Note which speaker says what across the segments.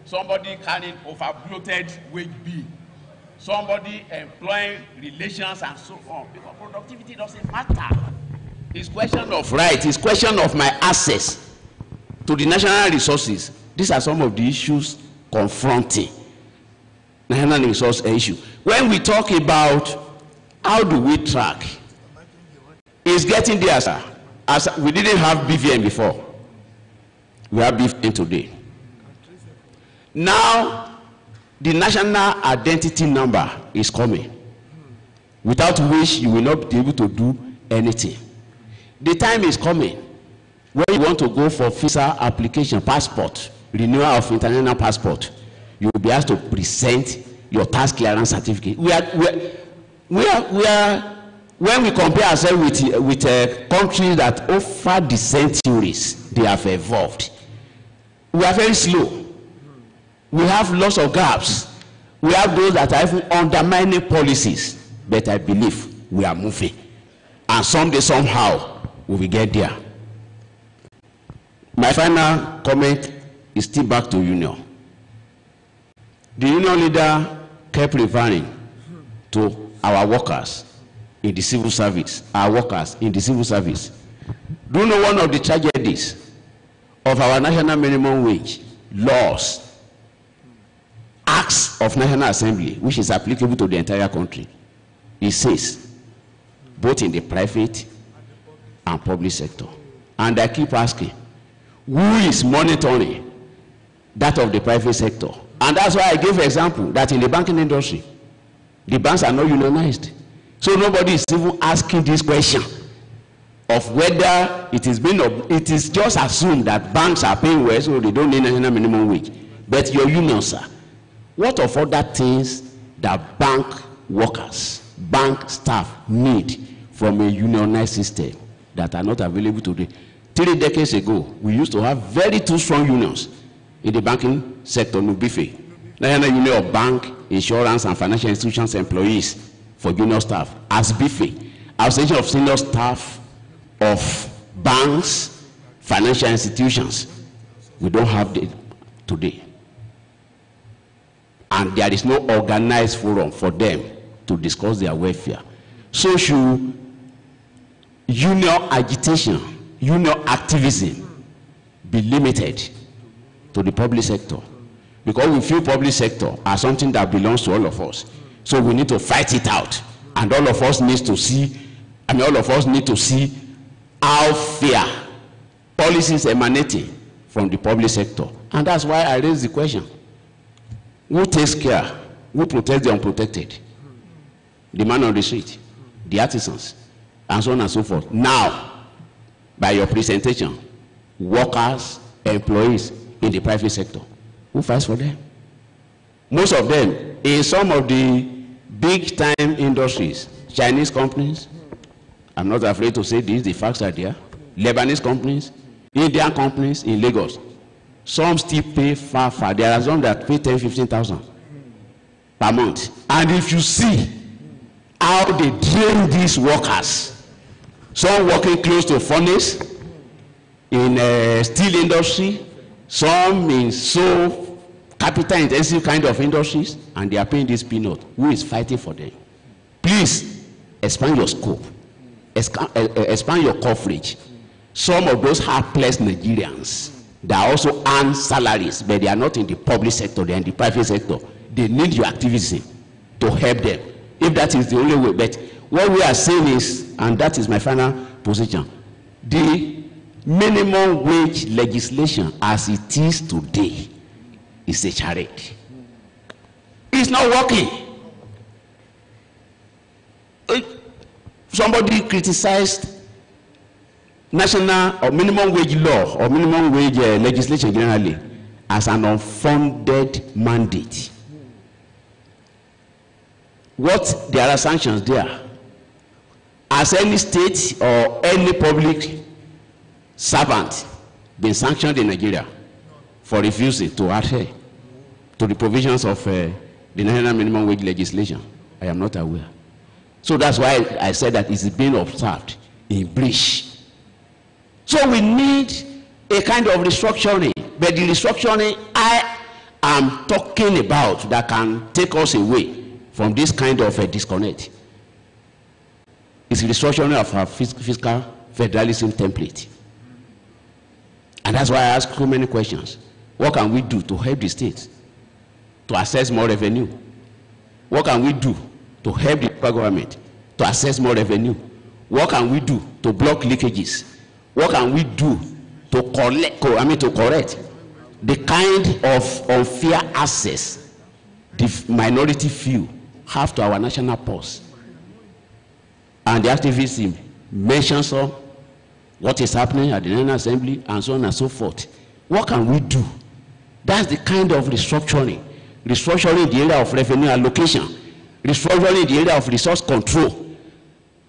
Speaker 1: somebody carrying over-bloated wage bill, somebody employing relations and so on. Because productivity doesn't matter. It's question of right. It's question of my access to the national resources. These are some of the issues confronting national resource issue. When we talk about how do we track, it's getting there, sir. As we didn't have BVN before, we have BVN today. Now, the national identity number is coming, without which you will not be able to do anything. The time is coming when you want to go for visa application, passport, renewal of international passport, you will be asked to present your tax clearance certificate. When we compare ourselves with countries that over the centuries they have evolved, we are very slow. We have lots of gaps. We have those that are even undermining policies, but I believe we are moving, and someday somehow we will get there. My final comment is still back to union. The union leader kept referring to our workers in the civil service, our workers in the civil service. Do you know one of the tragedies of our national minimum wage laws, acts of National Assembly, which is applicable to the entire country? It says, both in the private and public sector. And I keep asking, who is monitoring that of the private sector? And that's why I gave an example that in the banking industry, the banks are not unionized. So nobody is even asking this question of whether it is just assumed that banks are paying well, so they don't need national minimum wage. But your union, sir, what of other things that bank workers, bank staff need from a unionized system that are not available today? 3 decades ago, we used to have very two strong unions in the banking sector, Nubife, National Union of Bank, Insurance and Financial Institutions Employees for Junior Staff, as BIFE, Association of Senior Staff of Banks, Financial Institutions. We don't have it today. And there is no organized forum for them to discuss their welfare. So should union agitation, union activism be limited to the public sector? Because we feel public sector as something that belongs to all of us. So we need to fight it out. And all of us need to see, how fair policies emanating from the public sector. And that's why I raised the question. Who takes care? Who protects the unprotected? The man on the street, the artisans, and so on and so forth. Now, by your presentation, workers, employees in the private sector, who fights for them? Most of them, in some of the big-time industries, Chinese companies, I'm not afraid to say this, the facts are there, Lebanese companies, Indian companies in Lagos, some still pay far. There are some that pay 10,000, 15,000 per month. And if you see how they train these workers, some working close to furnace, in steel industry, some in so capital intensive kind of industries, and they are paying this peanut. Who is fighting for them? Please expand your scope, expand your coverage. Some of those hapless Nigerians that also earn salaries, but they are not in the public sector, they are in the private sector. They need your activism to help them, if that is the only way. But what we are saying is, and that is my final position, the minimum wage legislation as it is today is a charade. It's not working. Somebody criticized national or minimum wage law or minimum wage legislation generally as an unfunded mandate. What there are sanctions there? Has any state or any public servant been sanctioned in Nigeria for refusing to adhere to the provisions of the national minimum wage legislation? I am not aware. So that's why I said that it's being observed in breach. So we need a kind of restructuring, but the restructuring I I'm talking about that can take us away from this kind of a disconnect is the restructuring of our fiscal federalism template. And that's why I ask so many questions. What can we do to help the states to access more revenue? What can we do to help the local government to access more revenue? What can we do to block leakages? What can we do to correct the kind of unfair access the minority few have to our national purse? And the activism mentions what is happening at the National Assembly and so on and so forth. What can we do? That's the kind of restructuring in the area of revenue allocation, restructuring in the area of resource control,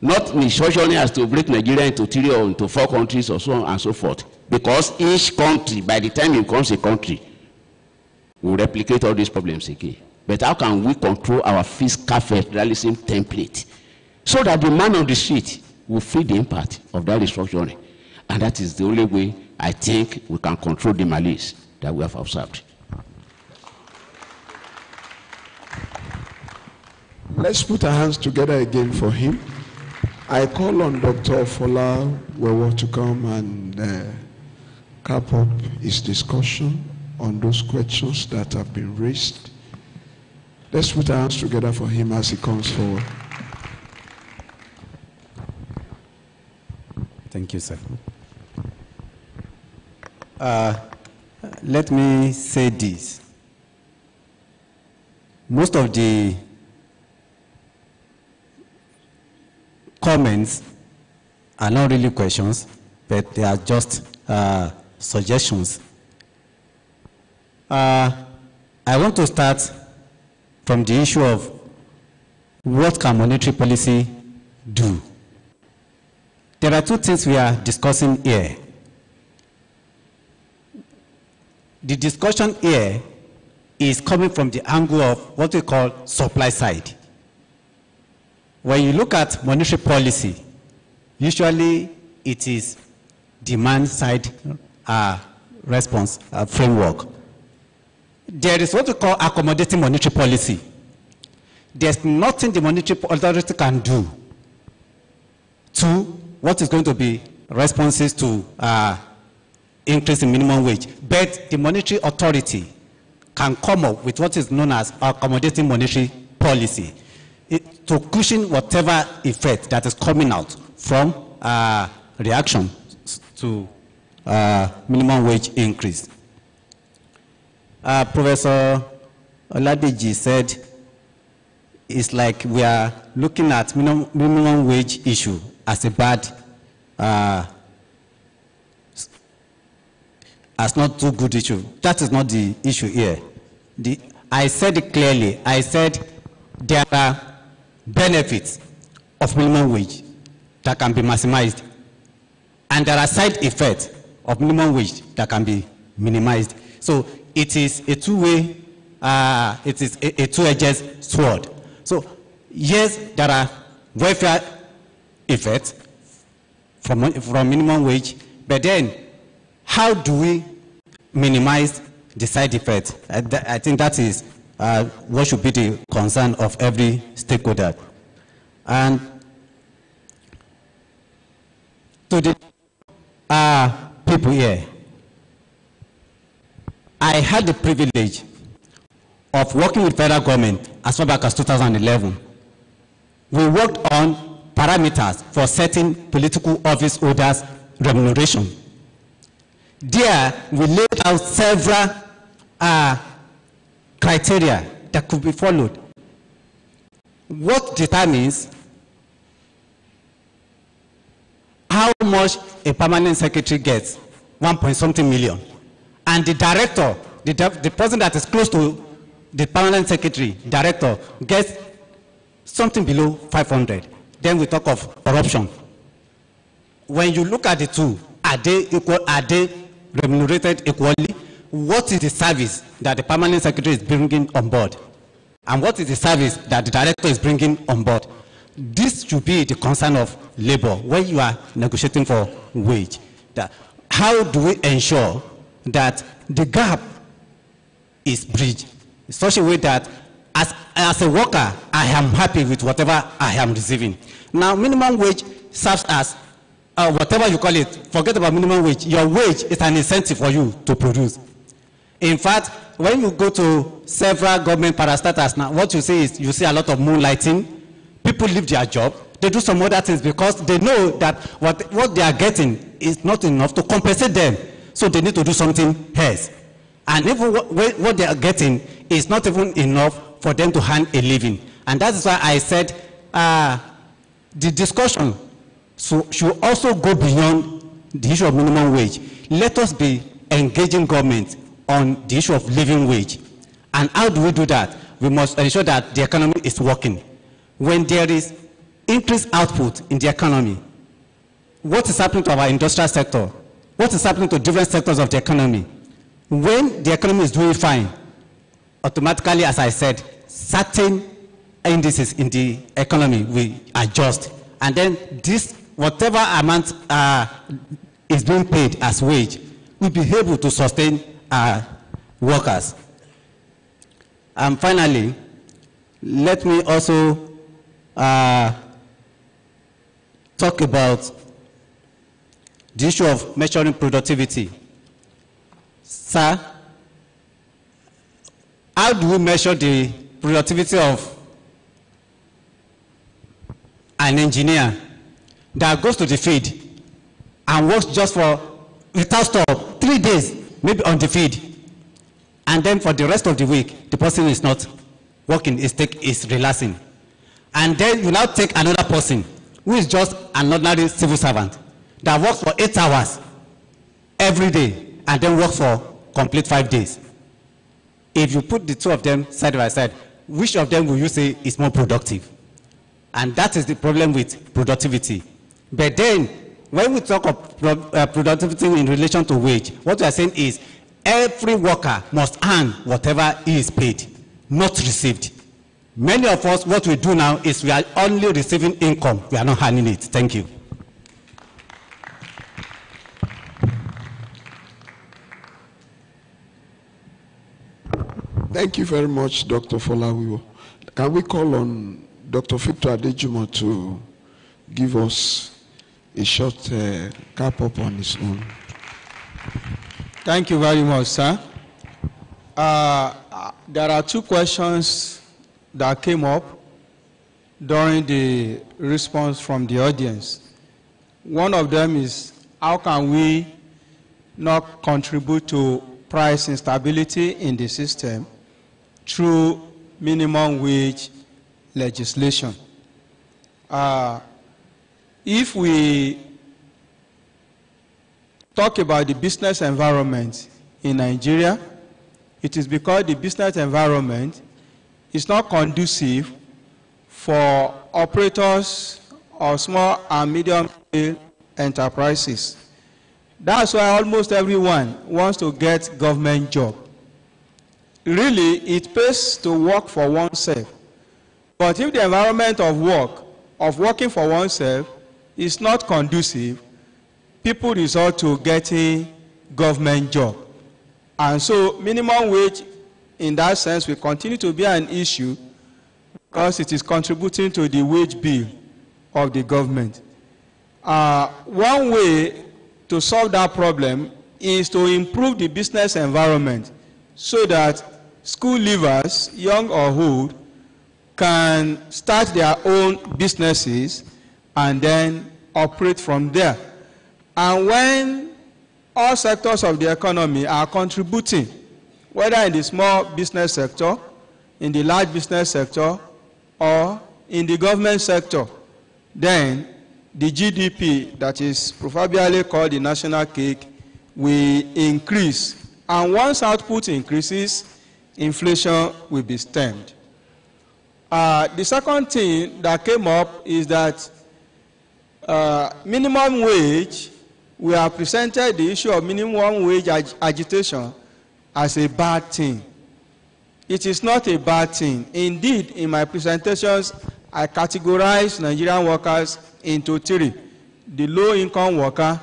Speaker 1: not restructuring as to break Nigeria into 3 or into 4 countries or so on and so forth. Because each country, by the time it becomes a country, will replicate all these problems again. But how can we control our fiscal federalism template so that the man on the street will feel the impact of that restructuring? And that is the only way I think we can control the malaise that we have observed.
Speaker 2: Let's put our hands together again for him. I call on Dr. Awolowo to come and cap up his discussion on those questions that have been raised. Let's put our hands together for him as he comes forward.
Speaker 3: Thank you, sir. Let me say this. Most of the comments are not really questions, but they are just suggestions. I want to start from the issue of what can monetary policy do. There are 2 things we are discussing here. The discussion here is coming from the angle of what we call supply side. When you look at monetary policy, usually it is demand side response framework. There is what we call accommodating monetary policy. There's nothing the monetary authority can do to what is going to be responses to increase in minimum wage. But the monetary authority can come up with what is known as accommodating monetary policy to cushion whatever effect that is coming out from reaction to minimum wage increase. Professor Oladeji said it's like we are looking at minimum wage issue as a bad, as not too good issue. That is not the issue here. I said it clearly. I said there are benefits of minimum wage that can be maximized, and there are side effects of minimum wage that can be minimized. So it is a two-way, it is a two-edged sword. So yes, there are welfare effects from minimum wage, but then how do we minimize the side effects? I think that is what should be the concern of every stakeholder. And to the people here, I had the privilege of working with federal government as far back as 2011. We worked on parameters for setting political office holders' remuneration. There, we laid out several criteria that could be followed. What determines how much a permanent secretary gets? 1.something million. And the director, the person that is close to the permanent secretary, director, gets something below 500. Then we talk of corruption. When you look at the two, are they equal? Are they remunerated equally? What is the service that the permanent secretary is bringing on board? And what is the service that the director is bringing on board? This should be the concern of labor when you are negotiating for wage. How do we ensure that the gap is bridged in such a way that as a worker, I am happy with whatever I am receiving. Now, minimum wage serves as whatever you call it, forget about minimum wage. Your wage is an incentive for you to produce. In fact, when you go to several government parastatals now, what you see is you see a lot of moonlighting. People leave their job. They do some other things because they know that what they are getting is not enough to compensate them. So they need to do something else. And even what they are getting is not even enough for them to earn a living. And that is why I said the discussion should also go beyond the issue of minimum wage. Let us be engaging government on the issue of living wage. And how do we do that? We must ensure that the economy is working. When there is increased output in the economy, what is happening to our industrial sector? What is happening to different sectors of the economy? When the economy is doing fine, automatically, as I said, certain indices in the economy will adjust. And then this, whatever amount is being paid as wage, will be able to sustain workers. And finally, let me also talk about the issue of measuring productivity. Sir, how do we measure the productivity of an engineer that goes to the field and works just for, without stop, 3 days, maybe on the field, and then for the rest of the week, the person is not working, is relaxing. And then you now take another person who is just an ordinary civil servant that works for 8 hours every day and then works for complete 5 days. If you put the two of them side by side, which of them will you say is more productive? And that is the problem with productivity. But then, when we talk of productivity in relation to wage, what we are saying is every worker must earn whatever he is paid, not received. Many of us, what we do now is we are only receiving income. We are not earning it. Thank you.
Speaker 2: Thank you very much, Dr. Folawiwo. Can we call on Dr. Victor Adejumo to give us a short cap-up on his own?
Speaker 4: Thank you very much, sir. There are two questions that came up during the response from the audience. One of them is, how can we not contribute to price instability in the system through minimum wage legislation? If we talk about the business environment in Nigeria, it is because the business environment is not conducive for operators of small and medium-scale enterprises. That's why almost everyone wants to get government job. Really, it pays to work for oneself. But if the environment of working for oneself, is not conducive, people resort to getting government job. And so minimum wage, in that sense, will continue to be an issue because it is contributing to the wage bill of the government. One way to solve that problem is to improve the business environment so that school leavers, young or old, can start their own businesses and then operate from there. And when all sectors of the economy are contributing, whether in the small business sector, in the large business sector, or in the government sector, then the GDP, that is proverbially called the national cake, will increase. And once output increases, inflation will be stemmed. The second thing that came up is that minimum wage, we have presented the issue of minimum wage agitation as a bad thing. It is not a bad thing. Indeed, in my presentations, I categorize Nigerian workers into three: the low-income worker,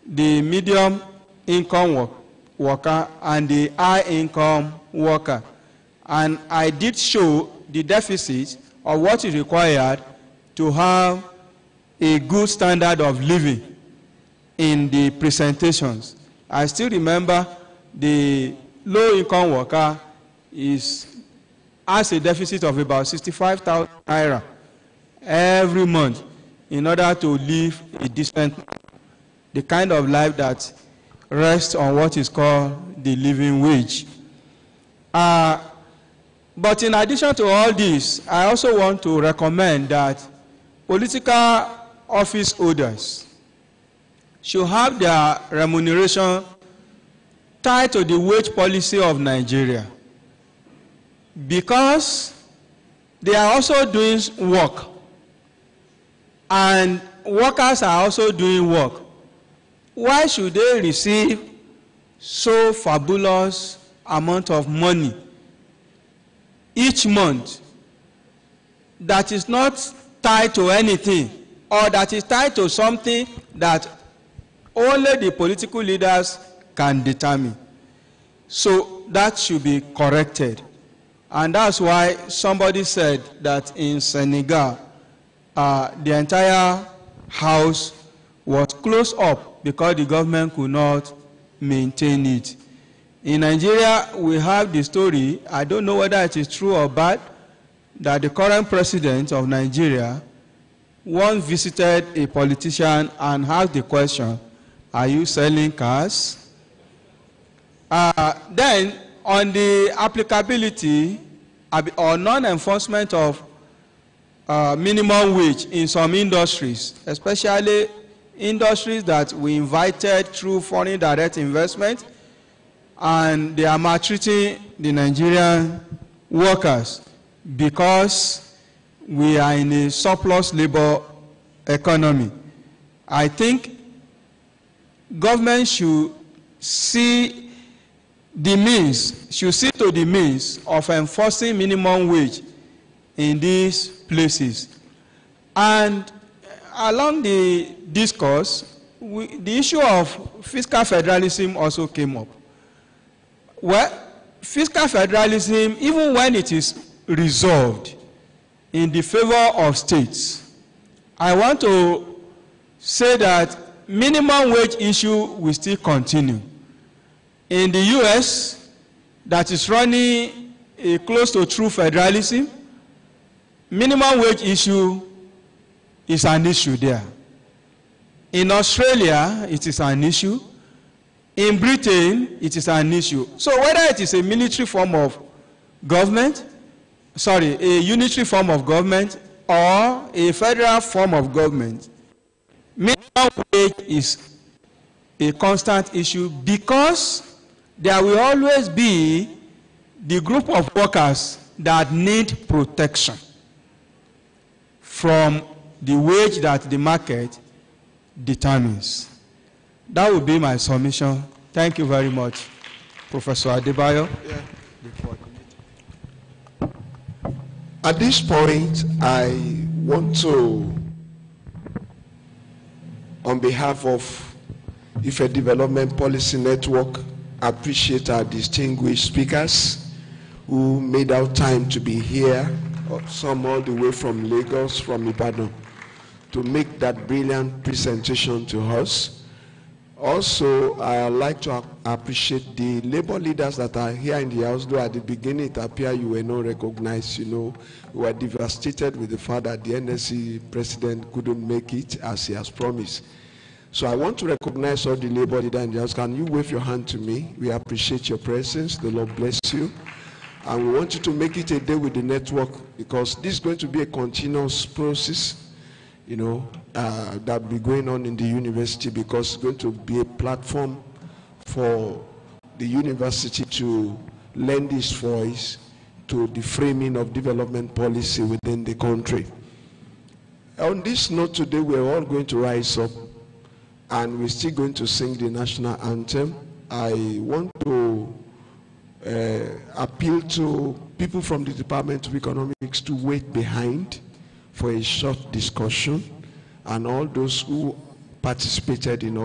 Speaker 4: the medium-income worker, and the high-income worker. And I did show the deficit of what is required to have a good standard of living in the presentations. I still remember the low-income worker has a deficit of about 65,000 naira every month in order to live a decent, the kind of life that rests on what is called the living wage. But in addition to all this, I also want to recommend that political office holders should have their remuneration tied to the wage policy of Nigeria, because they are also doing work and workers are also doing work. Why should they receive so fabulous amount of money each month that is not tied to anything, or that is tied to something that only the political leaders can determine? So that should be corrected. And that's why somebody said that in Senegal, the entire house was closed up because the government could not maintain it. In Nigeria, we have the story, I don't know whether it is true or bad, that the current president of Nigeria once visited a politician and asked the question, "Are you selling cars?" Then, on the applicability or non-enforcement of minimum wage in some industries, especially industries that we invited through foreign direct investment, and they are maltreating the Nigerian workers because we are in a surplus labor economy. I think government should see to the means of enforcing minimum wage in these places. And along the discourse, the issue of fiscal federalism also came up. Well, fiscal federalism, even when it is resolved in the favor of states, I want to say that minimum wage issue will still continue. In the US, that is running close to true federalism, minimum wage issue is an issue there. In Australia, it is an issue. In Britain, it is an issue. So whether it is a military form of government, a unitary form of government, or a federal form of government, minimum wage is a constant issue, because there will always be the group of workers that need protection from the wage that the market determines. That would be my submission. Thank you very much, Professor Adebayo.
Speaker 2: Yeah. At this point, I want to, on behalf of Ife Development Policy Network, appreciate our distinguished speakers who made out time to be here, some all the way from Lagos, from Ibadan, to make that brilliant presentation to us. Also, I'd like to appreciate the labor leaders that are here in the house, though at the beginning it appeared you were not recognized. We were devastated with the fact that the NSC president couldn't make it as he has promised. So I want to recognize all the labor leaders in the house. Can you wave your hand to me? We appreciate your presence. The Lord bless you. And we want you to make it a day with the network, because this is going to be a continuous process, that will be going on in the university, because it's going to be a platform for the university to lend its voice to the framing of development policy within the country. On this note today, we're all going to rise up, and we're still going to sing the national anthem. I want to appeal to people from the Department of Economics to wait behind for a short discussion, and all those who participated in